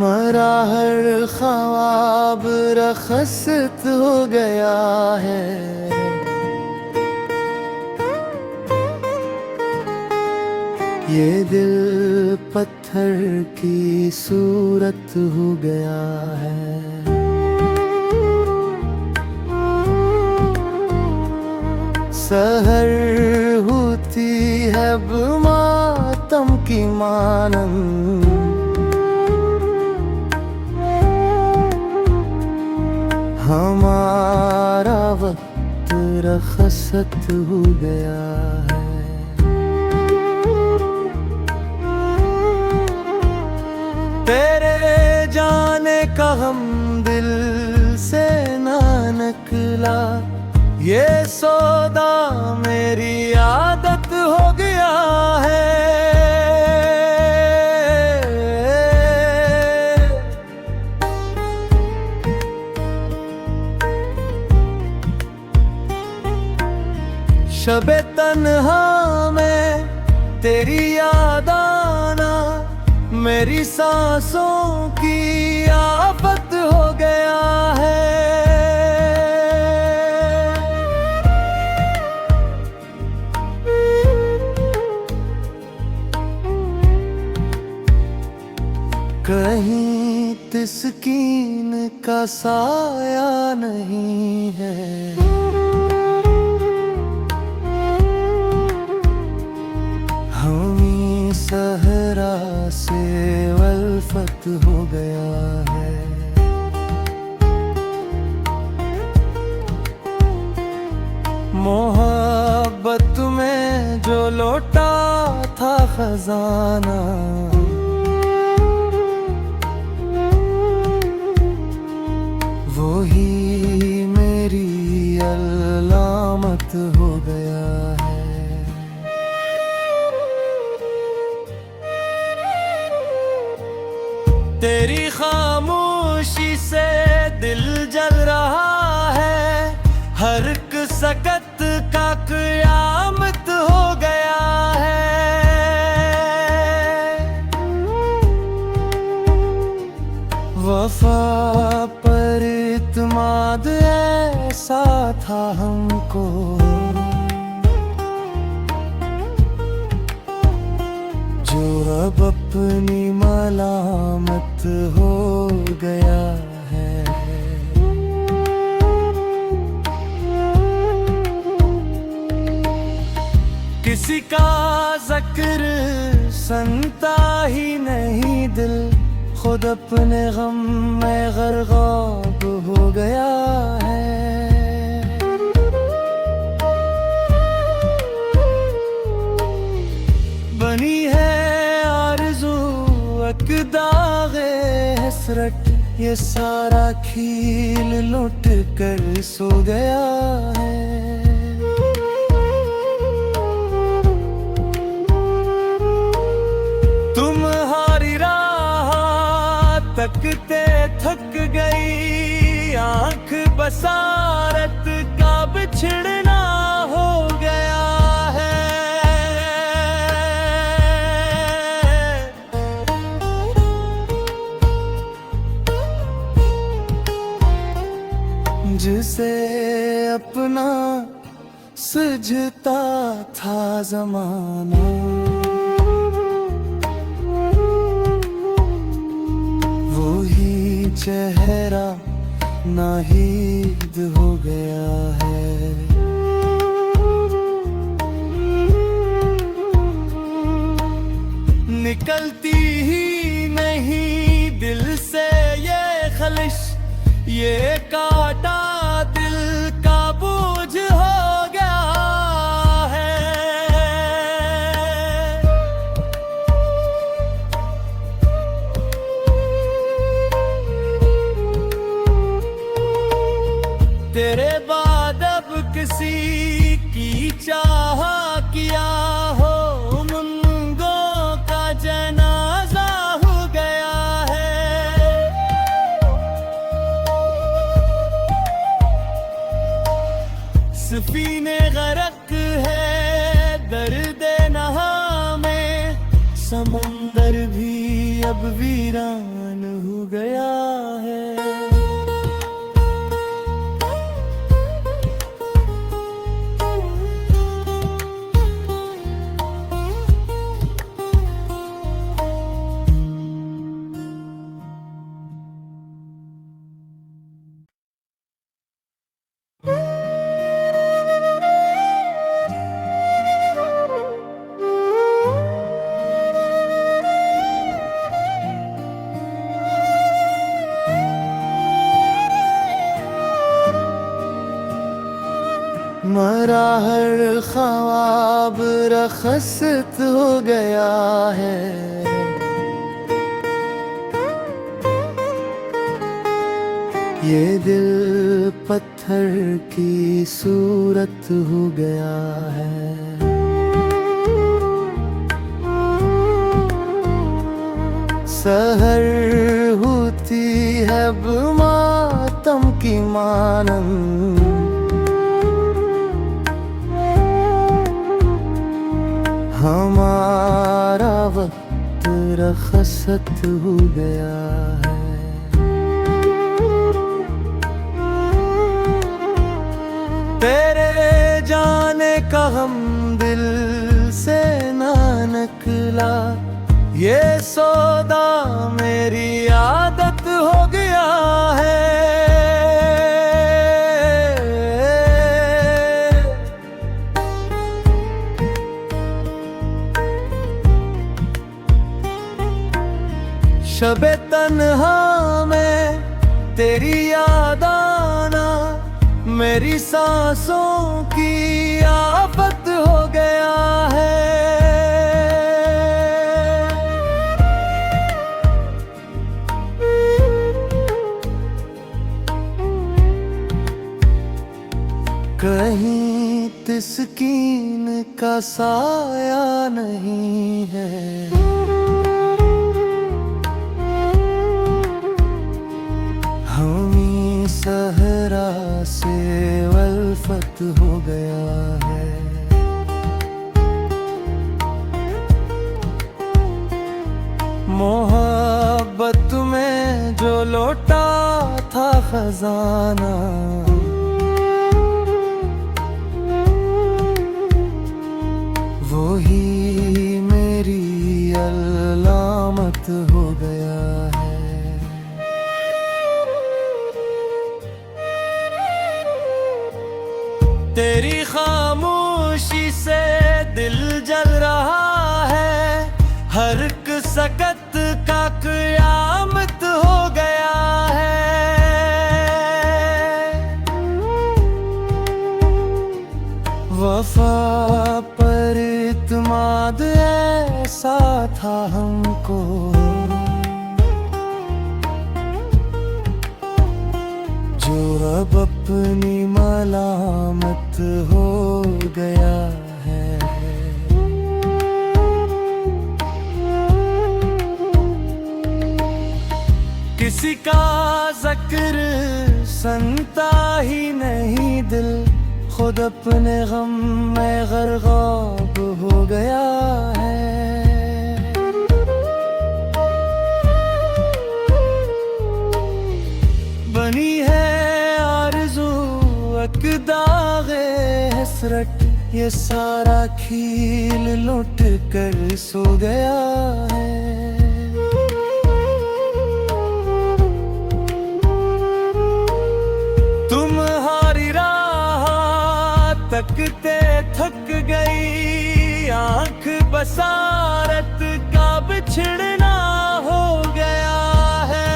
मरा हर ख्वाब रखसत हो गया है। ये दिल पत्थर की सूरत हो गया है। सहर होती है अब मातम की मानंद, हमारा वक्त रखसत हो गया है। तेरे जाने का हम दिल से ना निकला, ये सौदा मेरी आदत हो गया है। शबे तन्हा में तेरी याद आना मेरी सांसों की आफत हो गया है। कहीं तिस्कीन का साया नहीं है, सहरा से वल्फत हो गया है। मोहब्बत में जो लौटा था खजाना, वो ही मेरी अलामत हो गया है। तेरी खामोशी से दिल जल रहा है, हर एक सकत का क़यामत हो गया है। वफा पर इत्माद ऐसा था हमको, जो अब अपनी मलामत हो गया है। किसी का ज़िक्र सुनता ही नहीं दिल, खुद अपने गम में गर्काब हो गया है। बनी है दागे हसरत, ये सारा खील लुट कर सो गया है। तुम्हारी राह तकते थक गई, आंख बसारत का बिछड़ना हो गया है। जिसे अपना सजता था ज़माना, वो ही चेहरा नाहीद हो गया है। निकलती ही नहीं दिल से ये खलिश, ये काटा दिल का बोझ हो गया है। तेरे बाद अब किसी की चाह किया हो, मुंगों का जनाजा हो गया है। सफीने गरक है दर्द नहा में, समुंदर भी अब वीरान हुआ। गया है। मरा हर ख्वाब रखसत हो गया है। ये दिल पत्थर की सूरत हो गया है। सहर होती है अब मातम की मानंद, हमारा वक्त रखसत हो गया है। तेरे जाने का हम दिल से ना निकला, ये सौदा मेरी आदत हो गया है। शबे तन्हा में तेरी याद आना मेरी सांसों की आफत हो गया है। कहीं तिस्कीन का साया नहीं है, सहरा से वल्फत हो गया है। मोहब्बत में जो लौटा था खजाना, वो ही मेरी अलामत हो गया है। तेरी खामोशी से दिल जल रहा है, हर एक सकत का क़यामत हो गया है। वफा पर इत्माद ऐसा था हमको, जो अब अपनी मलामत हो गया है। किसी का ज़िक्र सुनता ही नहीं दिल, खुद अपने गम में गर्काब हो गया है। बनी है दागे हसरत, ये सारा खील लुट कर सो गया है। तुम्हारी राह तकते थक गई, आंख बसारत का बिछड़ना हो गया है।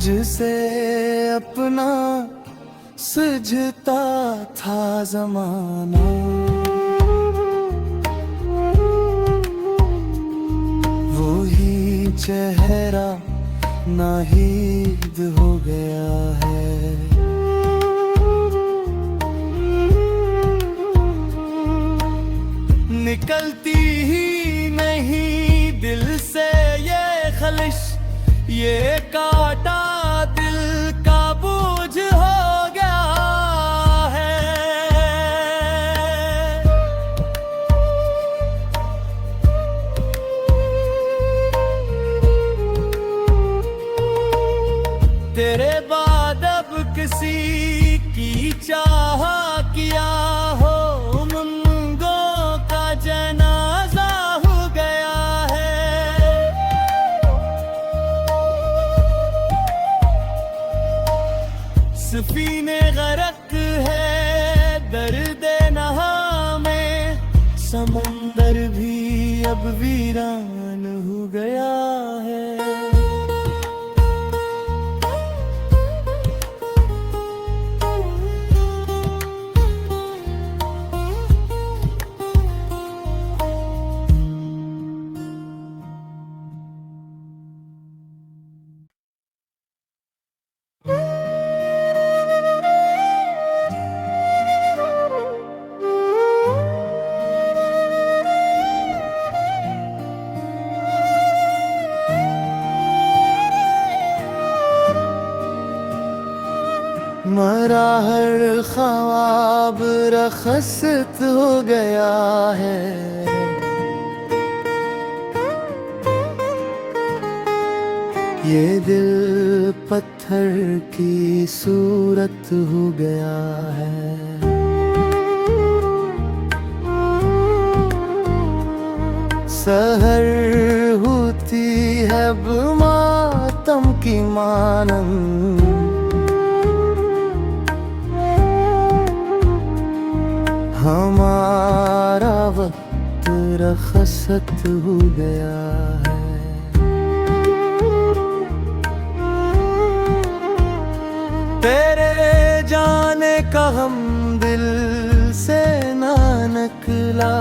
जिसे अपना सजता था ज़माना, वो ही चेहरा नाहीद हो गया है। निकलती ही नहीं दिल से ये खलिश, ये काटा दिल का बोझ हो गया है। अब किसी की चाह किया हो, उमंगों का जनाजा हो गया है। सफीने गरक है दर्द नहा में, समंदर भी अब वीरान हो गया है। मरा हर ख्वाब रखसत हो गया है। ये दिल पत्थर की सूरत हो गया है। सहर होती है अब मातम की मानंद, हमारा वक्त रखसत हो गया है। तेरे जाने का हम दिल से ना निकला,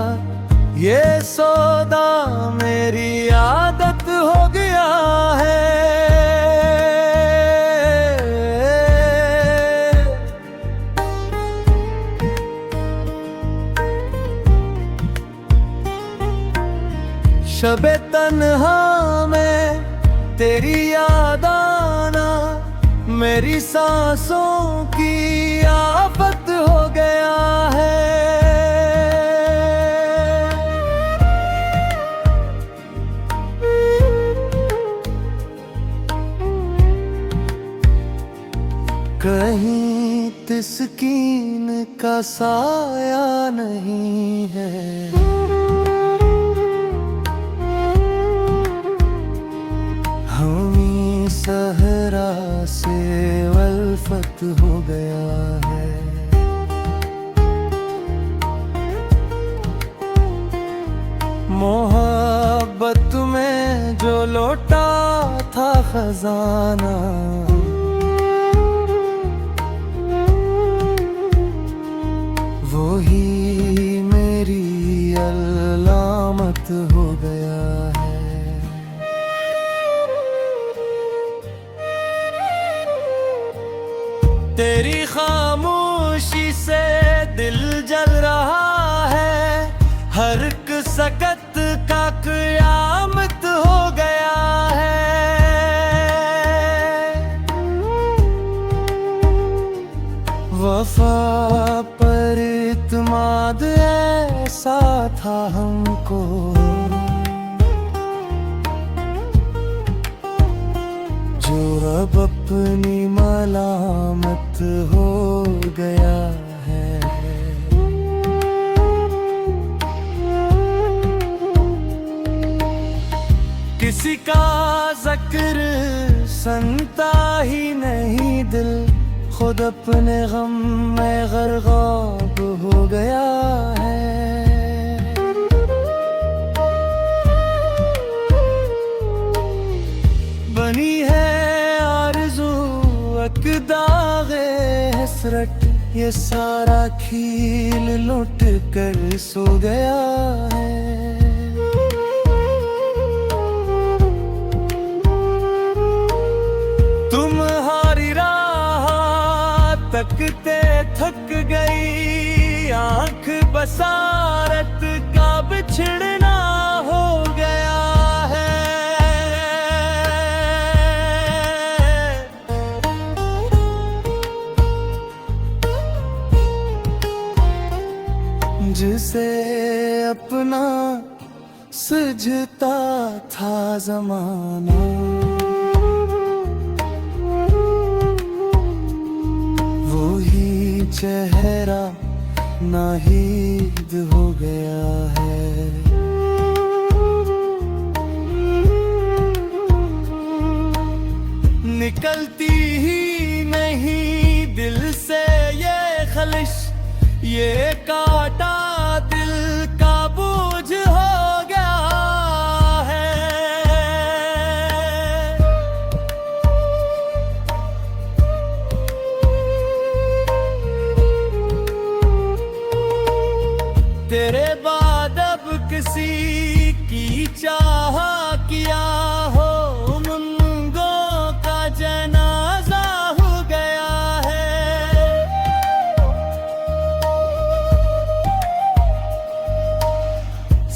ये सौदा मेरी आदत हो गया है। शबे तन्हा में तेरी याद आना, मेरी सांसों की आफत हो गया है। कहीं तिस्कीन का साया नहीं है, सहरा से वल्फत हो गया है। मोहब्बत में जो लौटा था खजाना, वो ही मेरी अलामत हो गया है। तेरी खामोशी से दिल जल रहा है, हर एक सकत का क़यामत हो गया है। वफा पर इत्माद ऐसा था हमको, जो अब अपनी मलामत हो गया है। किसी का ज़िक्र सुनता ही नहीं दिल, खुद अपने गम में गर्काब हो गया है। बनी है दागे हसरत, ये सारा खील लुट कर सो गया है। तुम्हारी राह तकते थक गई, आंख बसारत का बिछड़ना हो गया है। जिसे अपना सजता था जमाना, चेहरा नाहीद हो गया है। निकलती ही नहीं दिल से ये खलिश, ये काटा दिल का बोझ हो गया है। तेरे बाद अब किसी की चाह किया हो, उमंगों का जनाजा हो गया है।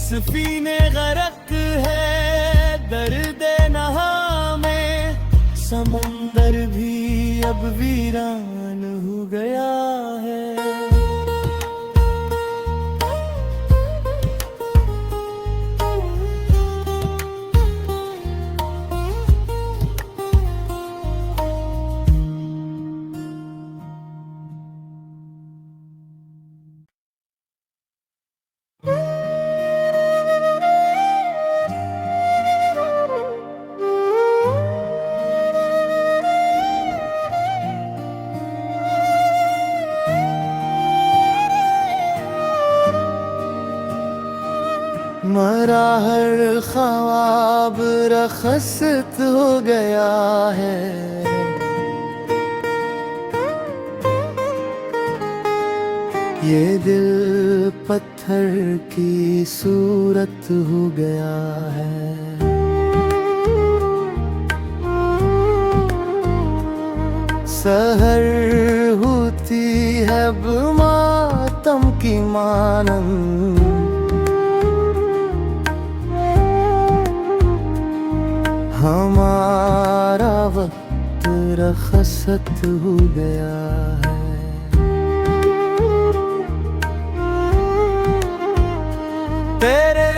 सफीने गरक है दर्द नहा में, समंदर भी अब वीरान हो गया है। मरा हर ख्वाब रखसत हो गया है। ये दिल पत्थर की सूरत हो गया है। सहर होती है अब मातम की मानंद, हमारा वक्त रखसत हो गया है। तेरे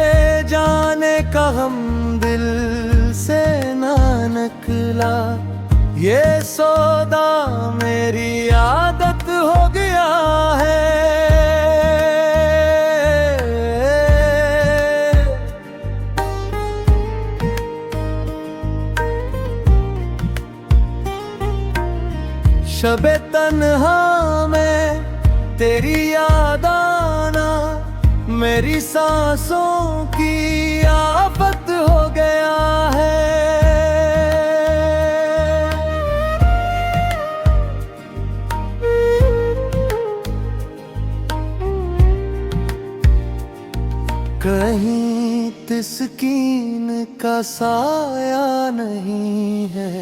जाने का गम दिल से ना निकला, ये सौदा मेरी आदत हो गया है। शबे तन्हा में तेरी याद आना, मेरी सांसों की आफत हो गया है। कहीं तिस्कीन का साया नहीं है,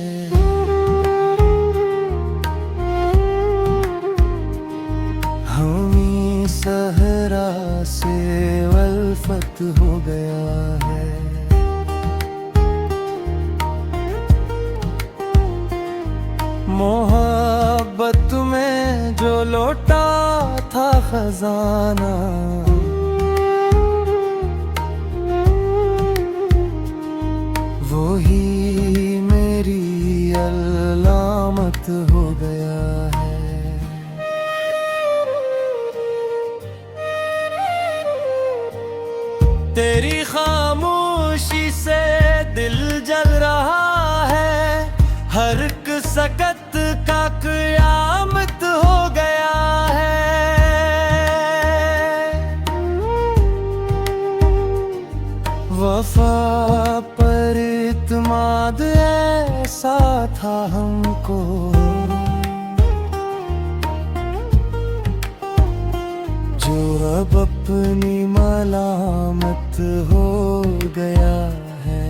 सहरा से वल्फत हो गया है। मोहब्बत में जो लौटा था खजाना, वो ही मेरी अलामत हो गया है। तेरी खामोशी से दिल जल रहा है, हर एक सकत का क़यामत हो गया है। वफा पर इत्माद ऐसा था हमको, जो अब अपनी मलामत हो गया है।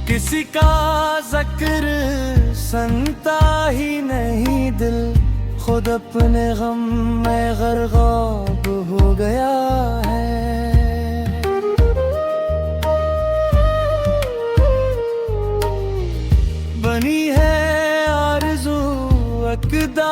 किसी का ज़िक्र सुनता ही नहीं दिल, खुद अपने गम में गर्काब हो गया है। बनी है आरज़ू अक़दा